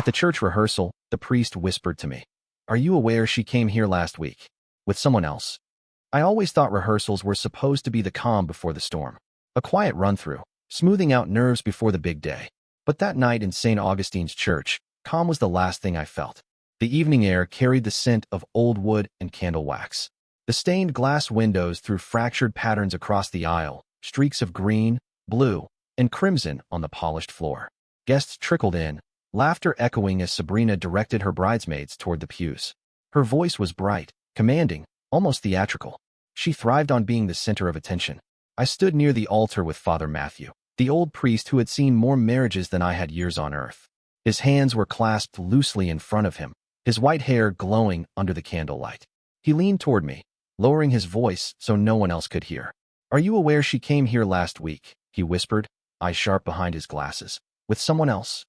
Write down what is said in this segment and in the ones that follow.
At the church rehearsal, the priest whispered to me, "Are you aware she came here last week? With someone else?" I always thought rehearsals were supposed to be the calm before the storm. A quiet run-through, smoothing out nerves before the big day. But that night in St. Augustine's church, calm was the last thing I felt. The evening air carried the scent of old wood and candle wax. The stained glass windows threw fractured patterns across the aisle, streaks of green, blue, and crimson on the polished floor. Guests trickled in, laughter echoing as Sabrina directed her bridesmaids toward the pews. Her voice was bright, commanding, almost theatrical. She thrived on being the center of attention. I stood near the altar with Father Matthew, the old priest who had seen more marriages than I had years on earth. His hands were clasped loosely in front of him, his white hair glowing under the candlelight. He leaned toward me, lowering his voice so no one else could hear. "Are you aware she came here last week?" he whispered, eyes sharp behind his glasses. "With someone else?"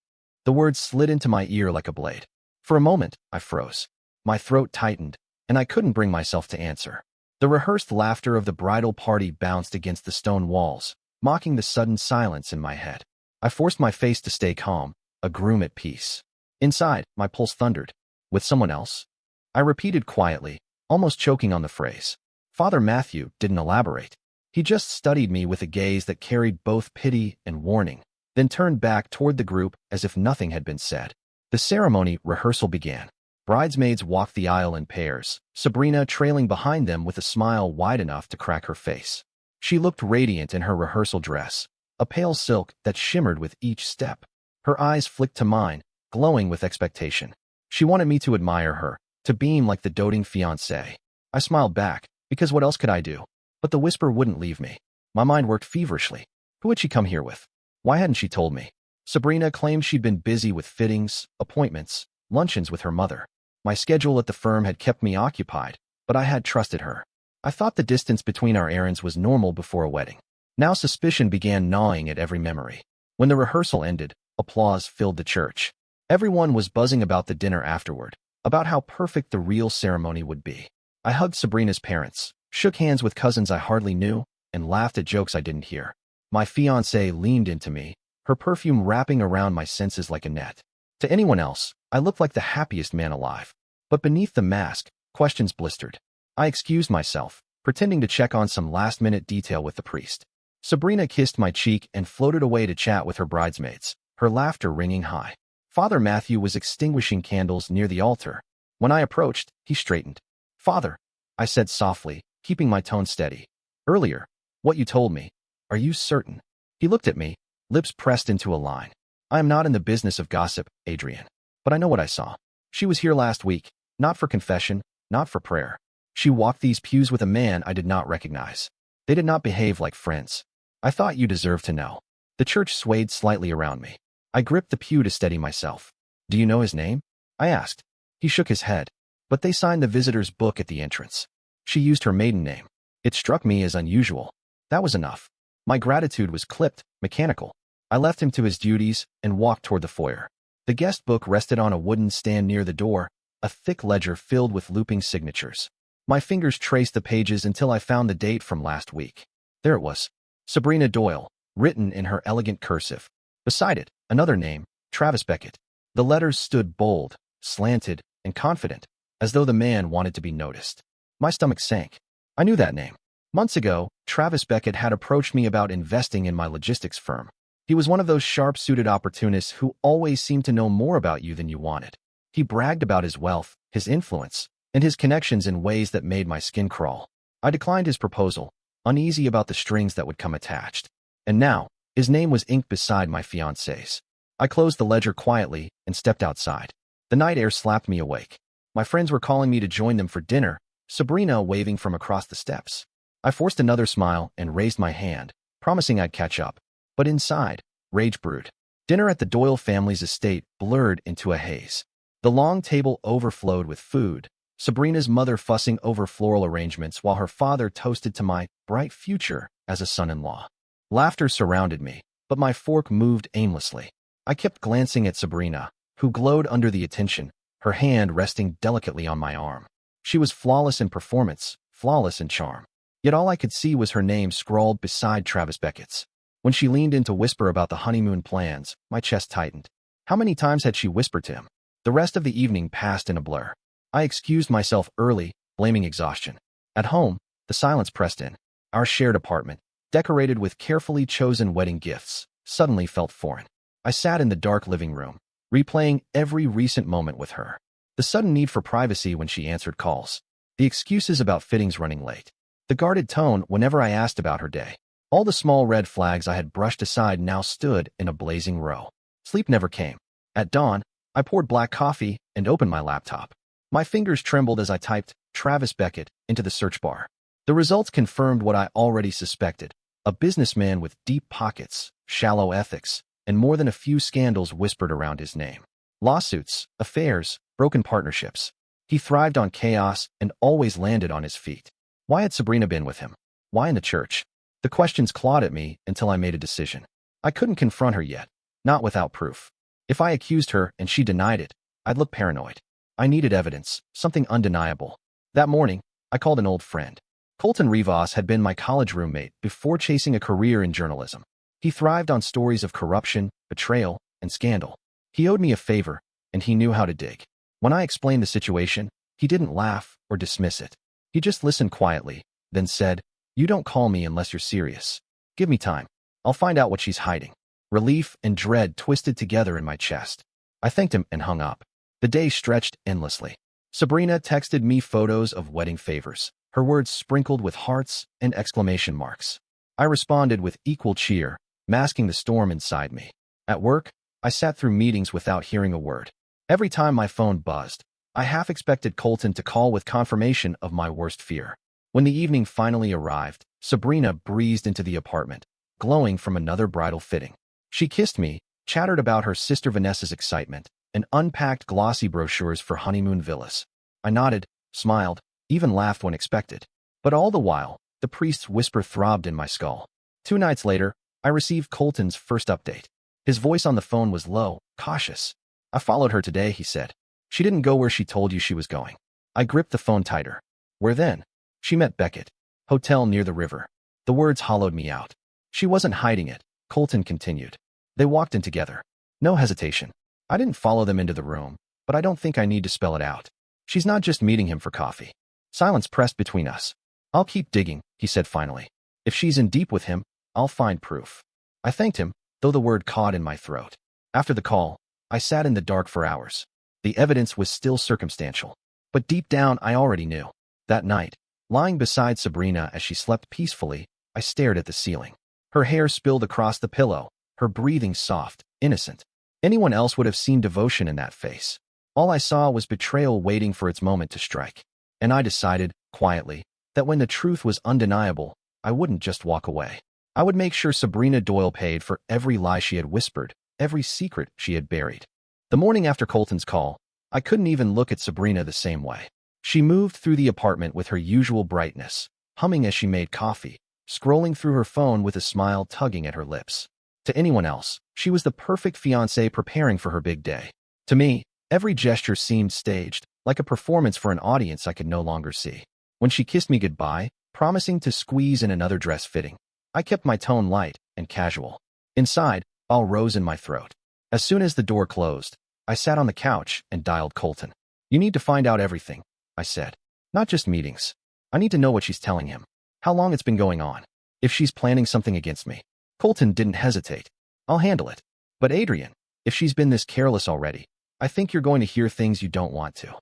The words slid into my ear like a blade. For a moment, I froze. My throat tightened, and I couldn't bring myself to answer. The rehearsed laughter of the bridal party bounced against the stone walls, mocking the sudden silence in my head. I forced my face to stay calm, a groom at peace. Inside, my pulse thundered. "With someone else?" I repeated quietly, almost choking on the phrase. Father Matthew didn't elaborate. He just studied me with a gaze that carried both pity and warning, then turned back toward the group as if nothing had been said. The ceremony rehearsal began. Bridesmaids walked the aisle in pairs, Sabrina trailing behind them with a smile wide enough to crack her face. She looked radiant in her rehearsal dress, a pale silk that shimmered with each step. Her eyes flicked to mine, glowing with expectation. She wanted me to admire her, to beam like the doting fiancé. I smiled back, because what else could I do? But the whisper wouldn't leave me. My mind worked feverishly. Who had she come here with? Why hadn't she told me? Sabrina claimed she'd been busy with fittings, appointments, luncheons with her mother. My schedule at the firm had kept me occupied, but I had trusted her. I thought the distance between our errands was normal before a wedding. Now suspicion began gnawing at every memory. When the rehearsal ended, applause filled the church. Everyone was buzzing about the dinner afterward, about how perfect the real ceremony would be. I hugged Sabrina's parents, shook hands with cousins I hardly knew, and laughed at jokes I didn't hear. My fiancée leaned into me, her perfume wrapping around my senses like a net. To anyone else, I looked like the happiest man alive. But beneath the mask, questions blistered. I excused myself, pretending to check on some last-minute detail with the priest. Sabrina kissed my cheek and floated away to chat with her bridesmaids, her laughter ringing high. Father Matthew was extinguishing candles near the altar. When I approached, he straightened. "Father," I said softly, keeping my tone steady. "Earlier, what you told me, are you certain?" He looked at me, lips pressed into a line. "I am not in the business of gossip, Adrian. But I know what I saw. She was here last week, not for confession, not for prayer. She walked these pews with a man I did not recognize. They did not behave like friends. I thought you deserved to know." The church swayed slightly around me. I gripped the pew to steady myself. "Do you know his name?" I asked. He shook his head. "But they signed the visitor's book at the entrance. She used her maiden name." It struck me as unusual. That was enough. My gratitude was clipped, mechanical. I left him to his duties and walked toward the foyer. The guest book rested on a wooden stand near the door, a thick ledger filled with looping signatures. My fingers traced the pages until I found the date from last week. There it was. Sabrina Doyle, written in her elegant cursive. Beside it, another name, Travis Beckett. The letters stood bold, slanted, and confident, as though the man wanted to be noticed. My stomach sank. I knew that name. Months ago, Travis Beckett had approached me about investing in my logistics firm. He was one of those sharp-suited opportunists who always seemed to know more about you than you wanted. He bragged about his wealth, his influence, and his connections in ways that made my skin crawl. I declined his proposal, uneasy about the strings that would come attached. And now, his name was inked beside my fiancée's. I closed the ledger quietly and stepped outside. The night air slapped me awake. My friends were calling me to join them for dinner, Sabrina waving from across the steps. I forced another smile and raised my hand, promising I'd catch up. But inside, rage brewed. Dinner at the Doyle family's estate blurred into a haze. The long table overflowed with food, Sabrina's mother fussing over floral arrangements while her father toasted to my bright future as a son-in-law. Laughter surrounded me, but my fork moved aimlessly. I kept glancing at Sabrina, who glowed under the attention, her hand resting delicately on my arm. She was flawless in performance, flawless in charm. Yet all I could see was her name scrawled beside Travis Beckett's. When she leaned in to whisper about the honeymoon plans, my chest tightened. How many times had she whispered to him? The rest of the evening passed in a blur. I excused myself early, blaming exhaustion. At home, the silence pressed in. Our shared apartment, decorated with carefully chosen wedding gifts, suddenly felt foreign. I sat in the dark living room, replaying every recent moment with her. The sudden need for privacy when she answered calls. The excuses about fittings running late. The guarded tone whenever I asked about her day. All the small red flags I had brushed aside now stood in a blazing row. Sleep never came. At dawn, I poured black coffee and opened my laptop. My fingers trembled as I typed Travis Beckett into the search bar. The results confirmed what I already suspected. A businessman with deep pockets, shallow ethics, and more than a few scandals whispered around his name. Lawsuits, affairs, broken partnerships. He thrived on chaos and always landed on his feet. Why had Sabrina been with him? Why in the church? The questions clawed at me until I made a decision. I couldn't confront her yet, not without proof. If I accused her and she denied it, I'd look paranoid. I needed evidence, something undeniable. That morning, I called an old friend. Colton Rivas had been my college roommate before chasing a career in journalism. He thrived on stories of corruption, betrayal, and scandal. He owed me a favor, and he knew how to dig. When I explained the situation, he didn't laugh or dismiss it. He just listened quietly, then said, "You don't call me unless you're serious. Give me time. I'll find out what she's hiding." Relief and dread twisted together in my chest. I thanked him and hung up. The day stretched endlessly. Sabrina texted me photos of wedding favors, her words sprinkled with hearts and exclamation marks. I responded with equal cheer, masking the storm inside me. At work, I sat through meetings without hearing a word. Every time my phone buzzed, I half expected Colton to call with confirmation of my worst fear. When the evening finally arrived, Sabrina breezed into the apartment, glowing from another bridal fitting. She kissed me, chattered about her sister Vanessa's excitement, and unpacked glossy brochures for honeymoon villas. I nodded, smiled, even laughed when expected. But all the while, the priest's whisper throbbed in my skull. 2 nights later, I received Colton's first update. His voice on the phone was low, cautious. "I followed her today," he said. "She didn't go where she told you she was going." I gripped the phone tighter. "Where then?" "She met Beckett. Hotel near the river." The words hollowed me out. "She wasn't hiding it," Colton continued. "They walked in together. No hesitation. I didn't follow them into the room, but I don't think I need to spell it out. She's not just meeting him for coffee." Silence pressed between us. "I'll keep digging," he said finally. "If she's in deep with him, I'll find proof." I thanked him, though the word caught in my throat. After the call, I sat in the dark for hours. The evidence was still circumstantial, but deep down I already knew. That night, lying beside Sabrina as she slept peacefully, I stared at the ceiling. Her hair spilled across the pillow, her breathing soft, innocent. Anyone else would have seen devotion in that face. All I saw was betrayal waiting for its moment to strike. And I decided, quietly, that when the truth was undeniable, I wouldn't just walk away. I would make sure Sabrina Doyle paid for every lie she had whispered, every secret she had buried. The morning after Colton's call, I couldn't even look at Sabrina the same way. She moved through the apartment with her usual brightness, humming as she made coffee, scrolling through her phone with a smile tugging at her lips. To anyone else, she was the perfect fiancée preparing for her big day. To me, every gesture seemed staged, like a performance for an audience I could no longer see. When she kissed me goodbye, promising to squeeze in another dress fitting, I kept my tone light and casual. Inside, all rose in my throat. As soon as the door closed, I sat on the couch and dialed Colton. "You need to find out everything," I said. "Not just meetings. I need to know what she's telling him, how long it's been going on, if she's planning something against me." Colton didn't hesitate. "I'll handle it. But Adrian, if she's been this careless already, I think you're going to hear things you don't want to."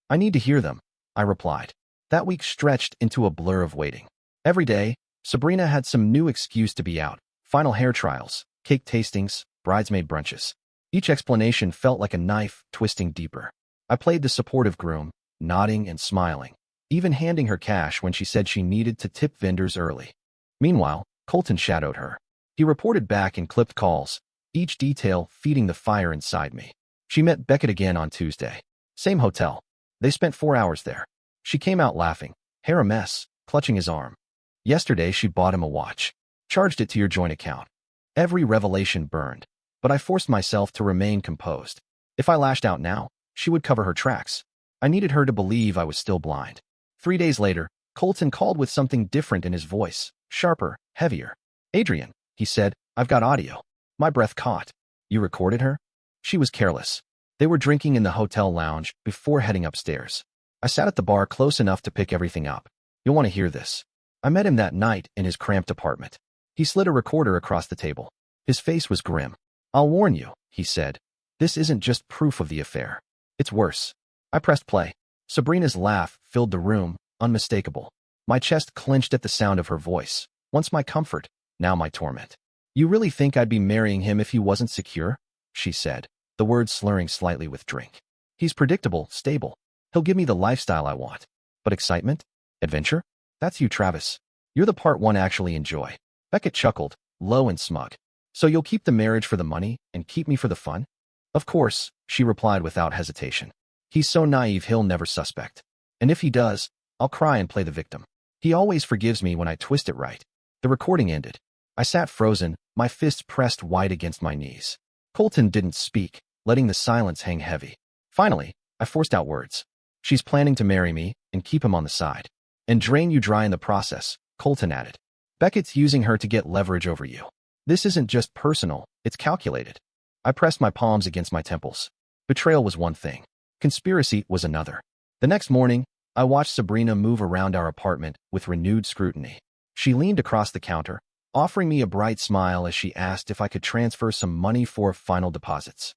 "I need to hear them," I replied. That week stretched into a blur of waiting. Every day, Sabrina had some new excuse to be out. Final hair trials, cake tastings, bridesmaid brunches. Each explanation felt like a knife twisting deeper. I played the supportive groom, nodding and smiling, even handing her cash when she said she needed to tip vendors early. Meanwhile, Colton shadowed her. He reported back in clipped calls, each detail feeding the fire inside me. She met Beckett again on Tuesday. Same hotel. They spent 4 hours there. She came out laughing, hair a mess, clutching his arm. Yesterday she bought him a watch. Charged it to your joint account. Every revelation burned, but I forced myself to remain composed. If I lashed out now, she would cover her tracks. I needed her to believe I was still blind. 3 days later, Colton called with something different in his voice, sharper, heavier. "Adrian," he said, "I've got audio." My breath caught. "You recorded her?" She was careless. They were drinking in the hotel lounge before heading upstairs. I sat at the bar close enough to pick everything up. You'll want to hear this. I met him that night in his cramped apartment. He slid a recorder across the table. His face was grim. I'll warn you, he said. This isn't just proof of the affair. It's worse. I pressed play. Sabrina's laugh filled the room, unmistakable. My chest clenched at the sound of her voice. Once my comfort, now my torment. You really think I'd be marrying him if he wasn't secure? She said, the words slurring slightly with drink. He's predictable, stable. He'll give me the lifestyle I want. But excitement? Adventure? That's you, Travis. You're the part one actually enjoy. Beckett chuckled, low and smug. So you'll keep the marriage for the money and keep me for the fun? Of course, she replied without hesitation. He's so naive he'll never suspect. And if he does, I'll cry and play the victim. He always forgives me when I twist it right. The recording ended. I sat frozen, my fists pressed wide against my knees. Colton didn't speak, letting the silence hang heavy. Finally, I forced out words. She's planning to marry me and keep him on the side. And drain you dry in the process, Colton added. Beckett's using her to get leverage over you. This isn't just personal, it's calculated. I pressed my palms against my temples. Betrayal was one thing. Conspiracy was another. The next morning, I watched Sabrina move around our apartment with renewed scrutiny. She leaned across the counter, offering me a bright smile as she asked if I could transfer some money for final deposits.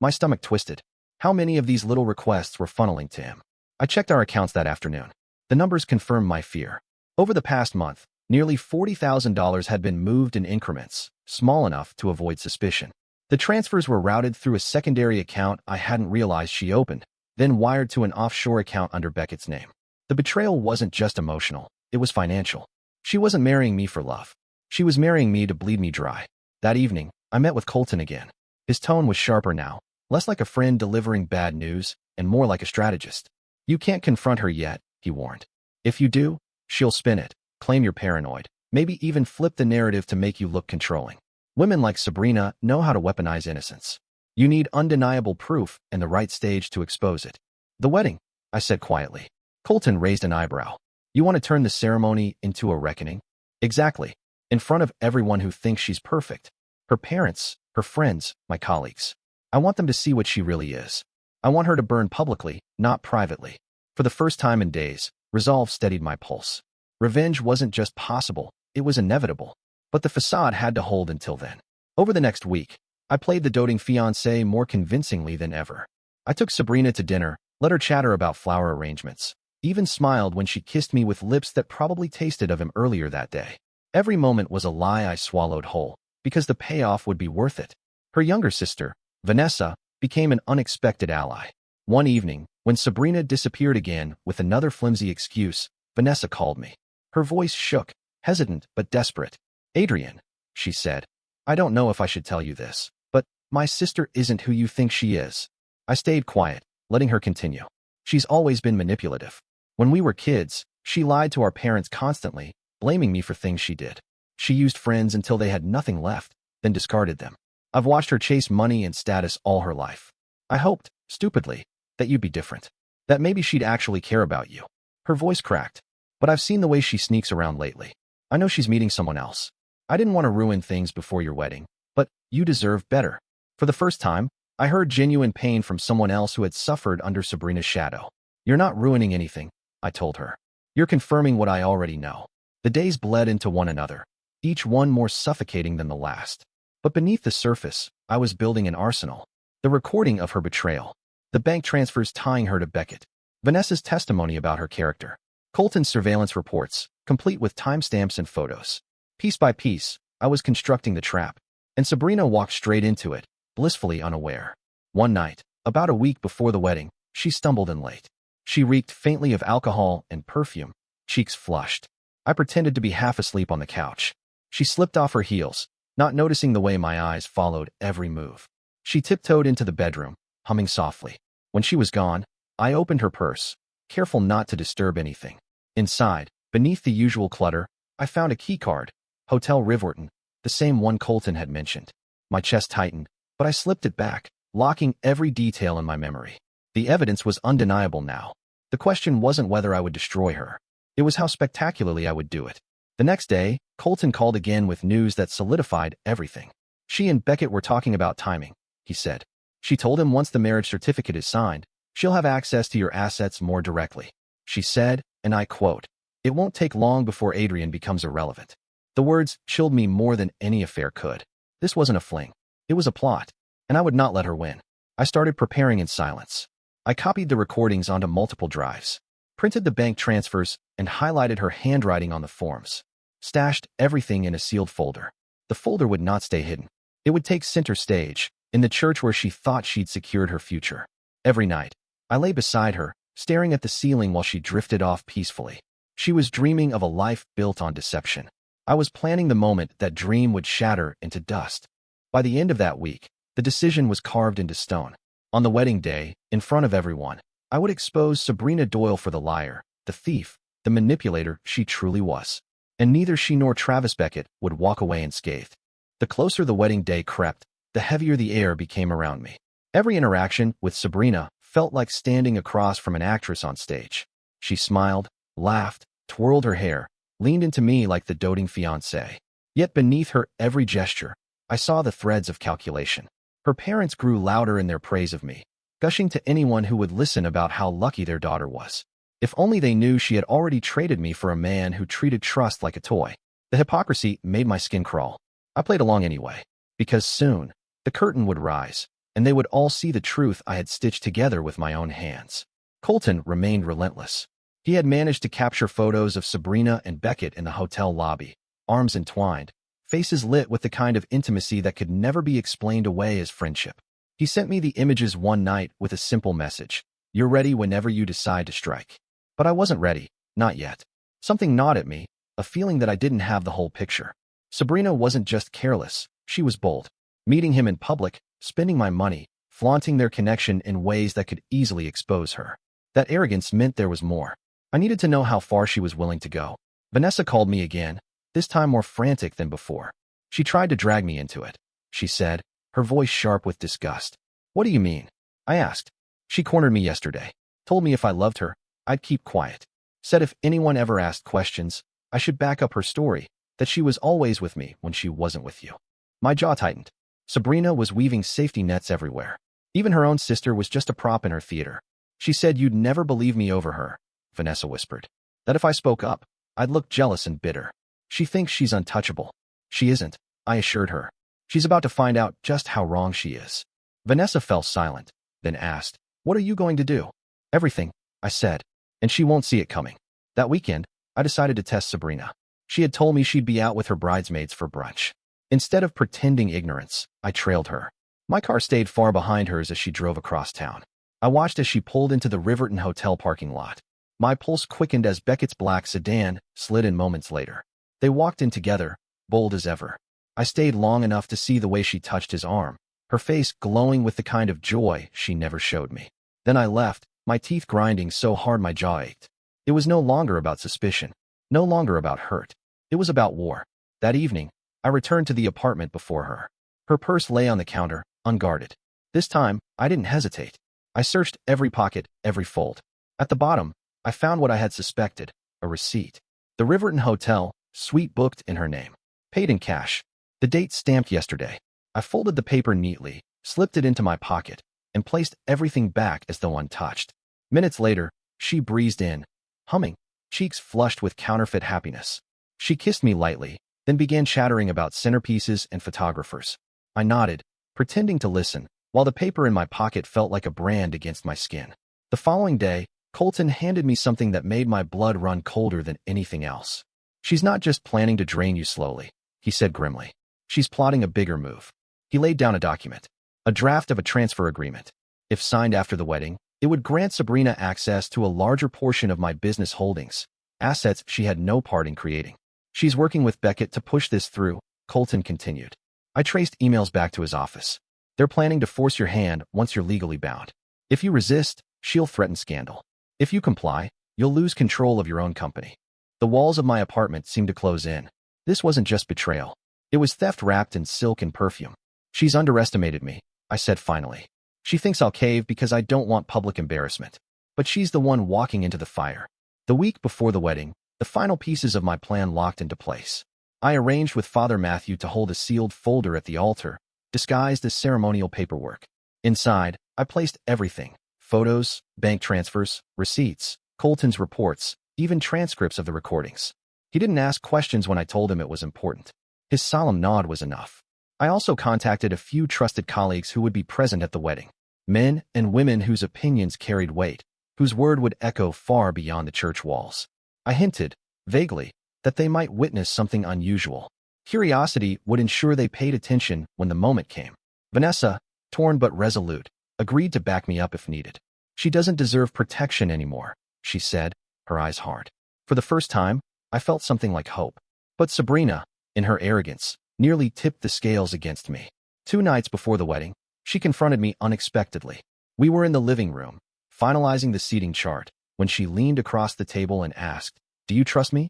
My stomach twisted. How many of these little requests were funneling to him? I checked our accounts that afternoon. The numbers confirmed my fear. Over the past month, nearly $40,000 had been moved in increments, small enough to avoid suspicion. The transfers were routed through a secondary account I hadn't realized she opened, then wired to an offshore account under Beckett's name. The betrayal wasn't just emotional, it was financial. She wasn't marrying me for love. She was marrying me to bleed me dry. That evening, I met with Colton again. His tone was sharper now, less like a friend delivering bad news, and more like a strategist. You can't confront her yet, he warned. If you do, she'll spin it, claim you're paranoid, maybe even flip the narrative to make you look controlling. Women like Sabrina know how to weaponize innocence. You need undeniable proof and the right stage to expose it. The wedding, I said quietly. Colton raised an eyebrow. You want to turn the ceremony into a reckoning? Exactly. In front of everyone who thinks she's perfect. Her parents, her friends, my colleagues. I want them to see what she really is. I want her to burn publicly, not privately. For the first time in days, resolve steadied my pulse. Revenge wasn't just possible, it was inevitable. But the facade had to hold until then. Over the next week, I played the doting fiancé more convincingly than ever. I took Sabrina to dinner, let her chatter about flower arrangements, even smiled when she kissed me with lips that probably tasted of him earlier that day. Every moment was a lie I swallowed whole, because the payoff would be worth it. Her younger sister, Vanessa, became an unexpected ally. One evening, when Sabrina disappeared again with another flimsy excuse, Vanessa called me. Her voice shook, hesitant but desperate. Adrian, she said, I don't know if I should tell you this, but my sister isn't who you think she is. I stayed quiet, letting her continue. She's always been manipulative. When we were kids, she lied to our parents constantly, blaming me for things she did. She used friends until they had nothing left, then discarded them. I've watched her chase money and status all her life. I hoped, stupidly, that you'd be different. That maybe she'd actually care about you. Her voice cracked. But I've seen the way she sneaks around lately. I know she's meeting someone else. I didn't want to ruin things before your wedding, but you deserve better. For the first time, I heard genuine pain from someone else who had suffered under Sabrina's shadow. You're not ruining anything, I told her. You're confirming what I already know. The days bled into one another, each one more suffocating than the last. But beneath the surface, I was building an arsenal. The recording of her betrayal. The bank transfers tying her to Beckett. Vanessa's testimony about her character. Colton's surveillance reports, complete with timestamps and photos. Piece by piece, I was constructing the trap. And Sabrina walked straight into it, blissfully unaware. One night, about a week before the wedding, she stumbled in late. She reeked faintly of alcohol and perfume, cheeks flushed. I pretended to be half asleep on the couch. She slipped off her heels, not noticing the way my eyes followed every move. She tiptoed into the bedroom, humming softly. When she was gone, I opened her purse, careful not to disturb anything. Inside, beneath the usual clutter, I found a keycard, Hotel Riverton, the same one Colton had mentioned. My chest tightened, but I slipped it back, locking every detail in my memory. The evidence was undeniable now. The question wasn't whether I would destroy her. It was how spectacularly I would do it. The next day, Colton called again with news that solidified everything. She and Beckett were talking about timing, he said. She told him once the marriage certificate is signed, she'll have access to your assets more directly. She said, and I quote, "It won't take long before Adrian becomes irrelevant." The words chilled me more than any affair could. This wasn't a fling. It was a plot, and I would not let her win. I started preparing in silence. I copied the recordings onto multiple drives, printed the bank transfers, and highlighted her handwriting on the forms. Stashed everything in a sealed folder. The folder would not stay hidden. It would take center stage, in the church where she thought she'd secured her future. Every night, I lay beside her, staring at the ceiling while she drifted off peacefully. She was dreaming of a life built on deception. I was planning the moment that dream would shatter into dust. By the end of that week, the decision was carved into stone. On the wedding day, in front of everyone, I would expose Sabrina Doyle for the liar, the thief, the manipulator she truly was. And neither she nor Travis Beckett would walk away unscathed. The closer the wedding day crept, the heavier the air became around me. Every interaction with Sabrina felt like standing across from an actress on stage. She smiled, laughed, twirled her hair, leaned into me like the doting fiancé. Yet beneath her every gesture, I saw the threads of calculation. Her parents grew louder in their praise of me, gushing to anyone who would listen about how lucky their daughter was. If only they knew she had already traded me for a man who treated trust like a toy. The hypocrisy made my skin crawl. I played along anyway, because soon, the curtain would rise, and they would all see the truth I had stitched together with my own hands. Colton remained relentless. He had managed to capture photos of Sabrina and Beckett in the hotel lobby, arms entwined, faces lit with the kind of intimacy that could never be explained away as friendship. He sent me the images one night with a simple message: "You're ready whenever you decide to strike." But I wasn't ready, not yet. Something gnawed at me, a feeling that I didn't have the whole picture. Sabrina wasn't just careless, she was bold. Meeting him in public, spending my money, flaunting their connection in ways that could easily expose her. That arrogance meant there was more. I needed to know how far she was willing to go. Vanessa called me again, this time more frantic than before. She tried to drag me into it, she said, her voice sharp with disgust. "What do you mean?" I asked. She cornered me yesterday, told me if I loved her, I'd keep quiet. Said if anyone ever asked questions, I should back up her story, that she was always with me when she wasn't with you. My jaw tightened. Sabrina was weaving safety nets everywhere. Even her own sister was just a prop in her theater. She said you'd never believe me over her, Vanessa whispered. That if I spoke up, I'd look jealous and bitter. She thinks she's untouchable. She isn't, I assured her. She's about to find out just how wrong she is. Vanessa fell silent, then asked, "What are you going to do?" "Everything," I said, "and she won't see it coming." That weekend, I decided to test Sabrina. She had told me she'd be out with her bridesmaids for brunch. Instead of pretending ignorance, I trailed her. My car stayed far behind hers as she drove across town. I watched as she pulled into the Riverton Hotel parking lot. My pulse quickened as Beckett's black sedan slid in moments later. They walked in together, bold as ever. I stayed long enough to see the way she touched his arm, her face glowing with the kind of joy she never showed me. Then I left, my teeth grinding so hard my jaw ached. It was no longer about suspicion, no longer about hurt. It was about war. That evening, I returned to the apartment before her. Her purse lay on the counter, unguarded. This time, I didn't hesitate. I searched every pocket, every fold. At the bottom, I found what I had suspected, a receipt. The Riverton Hotel, suite booked in her name. Paid in cash. The date stamped yesterday. I folded the paper neatly, slipped it into my pocket, and placed everything back as though untouched. Minutes later, she breezed in, humming, cheeks flushed with counterfeit happiness. She kissed me lightly, then began chattering about centerpieces and photographers. I nodded, pretending to listen, while the paper in my pocket felt like a brand against my skin. The following day, Colton handed me something that made my blood run colder than anything else. "She's not just planning to drain you slowly," he said grimly. "She's plotting a bigger move." He laid down a document, a draft of a transfer agreement. If signed after the wedding, it would grant Sabrina access to a larger portion of my business holdings, assets she had no part in creating. "She's working with Beckett to push this through," Colton continued. I traced emails back to his office. "They're planning to force your hand once you're legally bound. If you resist, she'll threaten scandal. If you comply, you'll lose control of your own company." The walls of my apartment seemed to close in. This wasn't just betrayal. It was theft wrapped in silk and perfume. "She's underestimated me," I said finally. "She thinks I'll cave because I don't want public embarrassment. But she's the one walking into the fire." The week before the wedding, the final pieces of my plan locked into place. I arranged with Father Matthew to hold a sealed folder at the altar, disguised as ceremonial paperwork. Inside, I placed everything: photos, bank transfers, receipts, Colton's reports, even transcripts of the recordings. He didn't ask questions when I told him it was important. His solemn nod was enough. I also contacted a few trusted colleagues who would be present at the wedding. Men and women whose opinions carried weight, whose word would echo far beyond the church walls. I hinted, vaguely, that they might witness something unusual. Curiosity would ensure they paid attention when the moment came. Vanessa, torn but resolute, agreed to back me up if needed. She doesn't deserve protection anymore, she said, her eyes hard. For the first time, I felt something like hope. But Sabrina, in her arrogance, nearly tipped the scales against me. 2 nights before the wedding, she confronted me unexpectedly. We were in the living room, finalizing the seating chart, when she leaned across the table and asked, "Do you trust me?"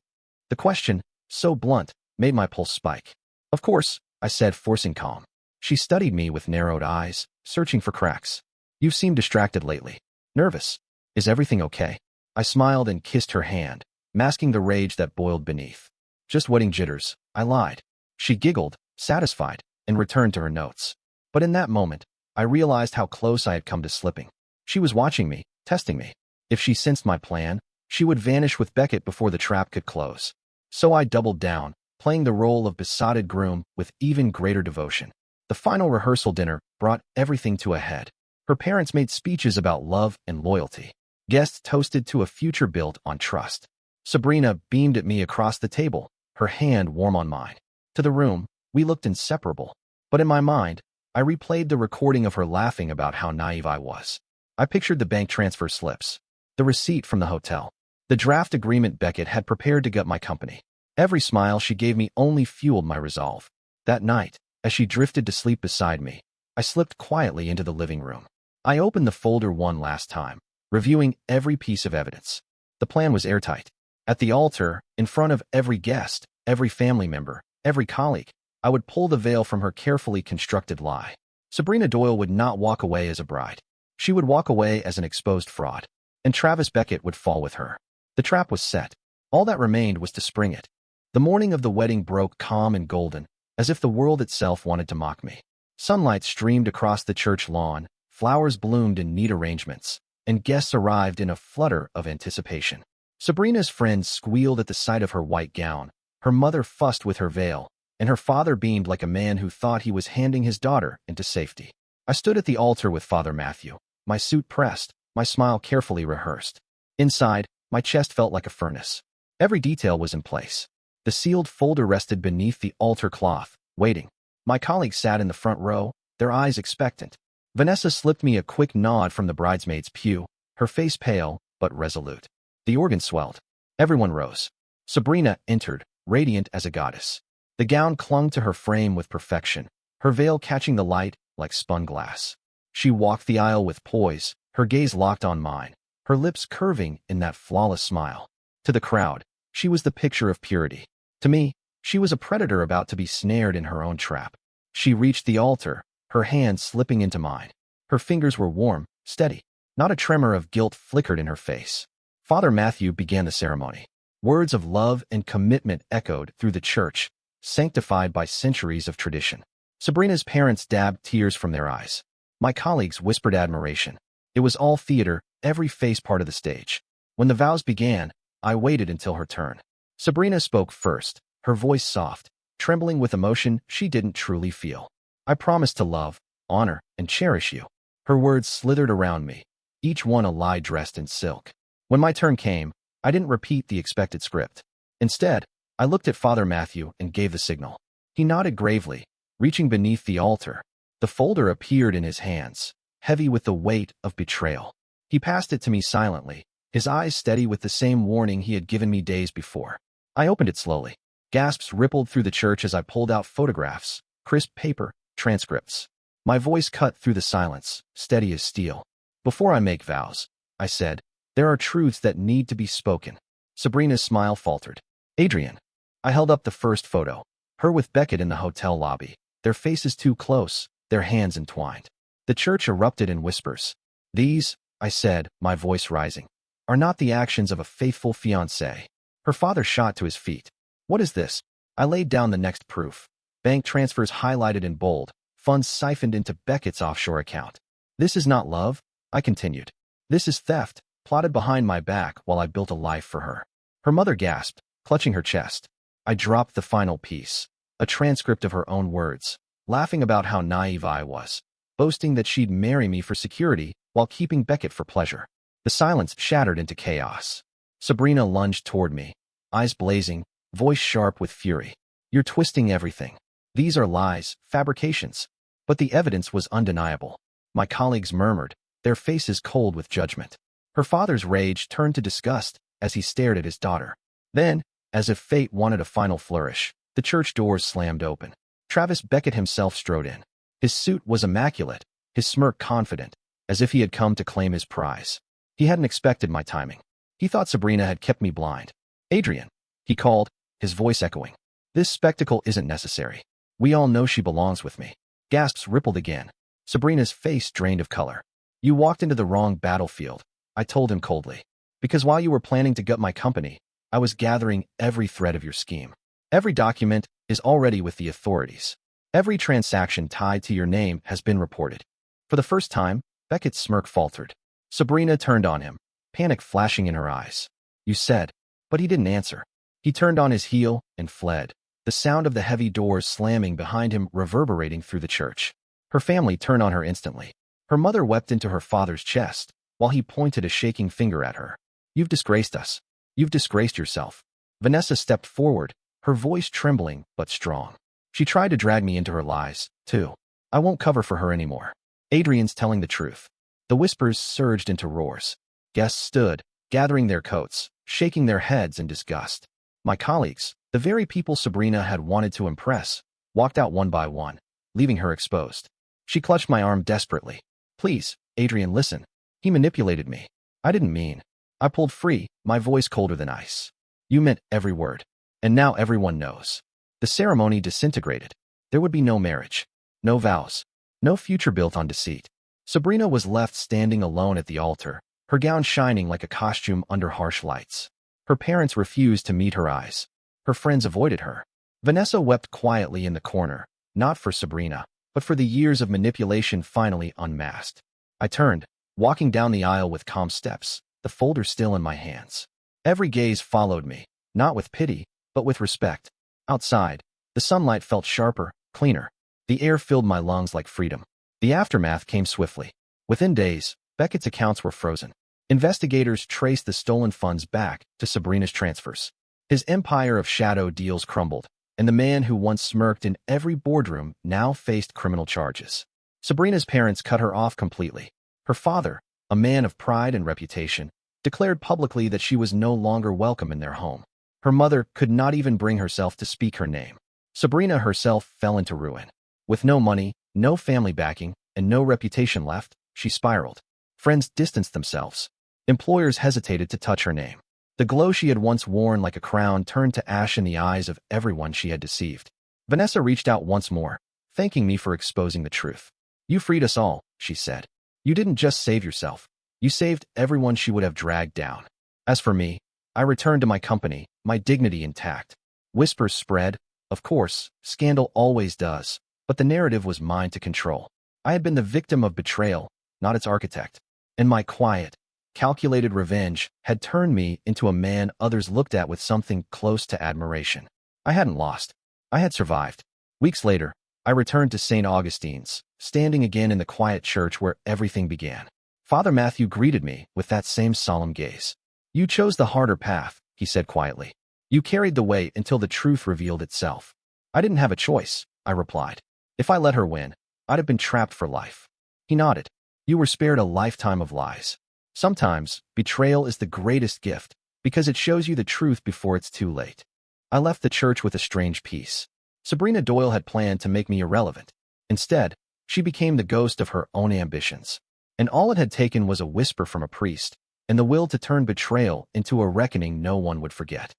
The question, so blunt, made my pulse spike. "Of course," I said, forcing calm. She studied me with narrowed eyes, searching for cracks. "You seem distracted lately. Nervous. Is everything okay?" I smiled and kissed her hand, masking the rage that boiled beneath. "Just wedding jitters," I lied. She giggled, satisfied, and returned to her notes. But in that moment, I realized how close I had come to slipping. She was watching me, testing me. If she sensed my plan, she would vanish with Beckett before the trap could close. So I doubled down, playing the role of besotted groom with even greater devotion. The final rehearsal dinner brought everything to a head. Her parents made speeches about love and loyalty. Guests toasted to a future built on trust. Sabrina beamed at me across the table, her hand warm on mine. To the room, we looked inseparable. But in my mind, I replayed the recording of her laughing about how naive I was. I pictured the bank transfer slips, the receipt from the hotel, the draft agreement Beckett had prepared to gut my company. Every smile she gave me only fueled my resolve. That night, as she drifted to sleep beside me, I slipped quietly into the living room. I opened the folder one last time, reviewing every piece of evidence. The plan was airtight. At the altar, in front of every guest, every family member, every colleague, I would pull the veil from her carefully constructed lie. Sabrina Doyle would not walk away as a bride. She would walk away as an exposed fraud. And Travis Beckett would fall with her. The trap was set. All that remained was to spring it. The morning of the wedding broke calm and golden, as if the world itself wanted to mock me. Sunlight streamed across the church lawn, flowers bloomed in neat arrangements, and guests arrived in a flutter of anticipation. Sabrina's friends squealed at the sight of her white gown, her mother fussed with her veil, and her father beamed like a man who thought he was handing his daughter into safety. I stood at the altar with Father Matthew, my suit pressed, my smile carefully rehearsed. Inside, my chest felt like a furnace. Every detail was in place. The sealed folder rested beneath the altar cloth, waiting. My colleagues sat in the front row, their eyes expectant. Vanessa slipped me a quick nod from the bridesmaid's pew, her face pale but resolute. The organ swelled. Everyone rose. Sabrina entered, radiant as a goddess. The gown clung to her frame with perfection, her veil catching the light like spun glass. She walked the aisle with poise, her gaze locked on mine, her lips curving in that flawless smile. To the crowd, she was the picture of purity. To me, she was a predator about to be snared in her own trap. She reached the altar, her hand slipping into mine. Her fingers were warm, steady. Not a tremor of guilt flickered in her face. Father Matthew began the ceremony. Words of love and commitment echoed through the church, sanctified by centuries of tradition. Sabrina's parents dabbed tears from their eyes. My colleagues whispered admiration. It was all theater, every face part of the stage. When the vows began, I waited until her turn. Sabrina spoke first, her voice soft, trembling with emotion she didn't truly feel. "I promise to love, honor, and cherish you." Her words slithered around me, each one a lie dressed in silk. When my turn came, I didn't repeat the expected script. Instead, I looked at Father Matthew and gave the signal. He nodded gravely, reaching beneath the altar. The folder appeared in his hands, heavy with the weight of betrayal. He passed it to me silently, his eyes steady with the same warning he had given me days before. I opened it slowly. Gasps rippled through the church as I pulled out photographs, crisp paper, transcripts. My voice cut through the silence, steady as steel. "Before I make vows," I said, "there are truths that need to be spoken." Sabrina's smile faltered. "Adrian." I held up the first photo, her with Beckett in the hotel lobby, their faces too close, their hands entwined. The church erupted in whispers. "These," I said, my voice rising, "are not the actions of a faithful fiancé." Her father shot to his feet. "What is this?" I laid down the next proof. Bank transfers highlighted in bold, funds siphoned into Beckett's offshore account. This is not love, I continued. This is theft, plotted behind my back while I built a life for her. Her mother gasped, clutching her chest. I dropped the final piece, a transcript of her own words, laughing about how naive I was, boasting that she'd marry me for security while keeping Beckett for pleasure. The silence shattered into chaos. Sabrina lunged toward me, eyes blazing, voice sharp with fury. You're twisting everything. These are lies, fabrications. But the evidence was undeniable. My colleagues murmured, their faces cold with judgment. Her father's rage turned to disgust as he stared at his daughter. Then, as if fate wanted a final flourish, the church doors slammed open. Travis Beckett himself strode in. His suit was immaculate, his smirk confident, as if he had come to claim his prize. He hadn't expected my timing. He thought Sabrina had kept me blind. Adrian, he called, his voice echoing. This spectacle isn't necessary. We all know she belongs with me. Gasps rippled again. Sabrina's face drained of color. You walked into the wrong battlefield, I told him coldly. Because while you were planning to gut my company, I was gathering every thread of your scheme. Every document is already with the authorities. Every transaction tied to your name has been reported. For the first time, Beckett's smirk faltered. Sabrina turned on him, panic flashing in her eyes. You said, but he didn't answer. He turned on his heel and fled, the sound of the heavy doors slamming behind him reverberating through the church. Her family turned on her instantly. Her mother wept into her father's chest, while he pointed a shaking finger at her. You've disgraced us. You've disgraced yourself. Vanessa stepped forward, her voice trembling but strong. She tried to drag me into her lies, too. I won't cover for her anymore. Adrian's telling the truth. The whispers surged into roars. Guests stood, gathering their coats, shaking their heads in disgust. My colleagues, the very people Sabrina had wanted to impress, walked out one by one, leaving her exposed. She clutched my arm desperately. Please, Adrian, listen. He manipulated me. I didn't mean. I pulled free, my voice colder than ice. You meant every word. And now everyone knows. The ceremony disintegrated. There would be no marriage, no vows, no future built on deceit. Sabrina was left standing alone at the altar, her gown shining like a costume under harsh lights. Her parents refused to meet her eyes. Her friends avoided her. Vanessa wept quietly in the corner, not for Sabrina, but for the years of manipulation finally unmasked. I turned, walking down the aisle with calm steps, the folder still in my hands. Every gaze followed me, not with pity, but with respect. Outside, the sunlight felt sharper, cleaner. The air filled my lungs like freedom. The aftermath came swiftly. Within days, Beckett's accounts were frozen. Investigators traced the stolen funds back to Sabrina's transfers. His empire of shadow deals crumbled, and the man who once smirked in every boardroom now faced criminal charges. Sabrina's parents cut her off completely. Her father, a man of pride and reputation, declared publicly that she was no longer welcome in their home. Her mother could not even bring herself to speak her name. Sabrina herself fell into ruin. With no money, no family backing, and no reputation left, she spiraled. Friends distanced themselves. Employers hesitated to touch her name. The glow she had once worn like a crown turned to ash in the eyes of everyone she had deceived. Vanessa reached out once more, thanking me for exposing the truth. You freed us all, she said. You didn't just save yourself. You saved everyone she would have dragged down. As for me, I returned to my company, my dignity intact. Whispers spread. Of course, scandal always does, but the narrative was mine to control. I had been the victim of betrayal, not its architect. And my quiet, calculated revenge had turned me into a man others looked at with something close to admiration. I hadn't lost. I had survived. Weeks later, I returned to St. Augustine's, standing again in the quiet church where everything began. Father Matthew greeted me with that same solemn gaze. You chose the harder path, he said quietly. You carried the weight until the truth revealed itself. I didn't have a choice, I replied. If I let her win, I'd have been trapped for life. He nodded. You were spared a lifetime of lies. Sometimes, betrayal is the greatest gift, because it shows you the truth before it's too late. I left the church with a strange peace. Sabrina Doyle had planned to make me irrelevant. Instead, she became the ghost of her own ambitions. And all it had taken was a whisper from a priest, and the will to turn betrayal into a reckoning no one would forget.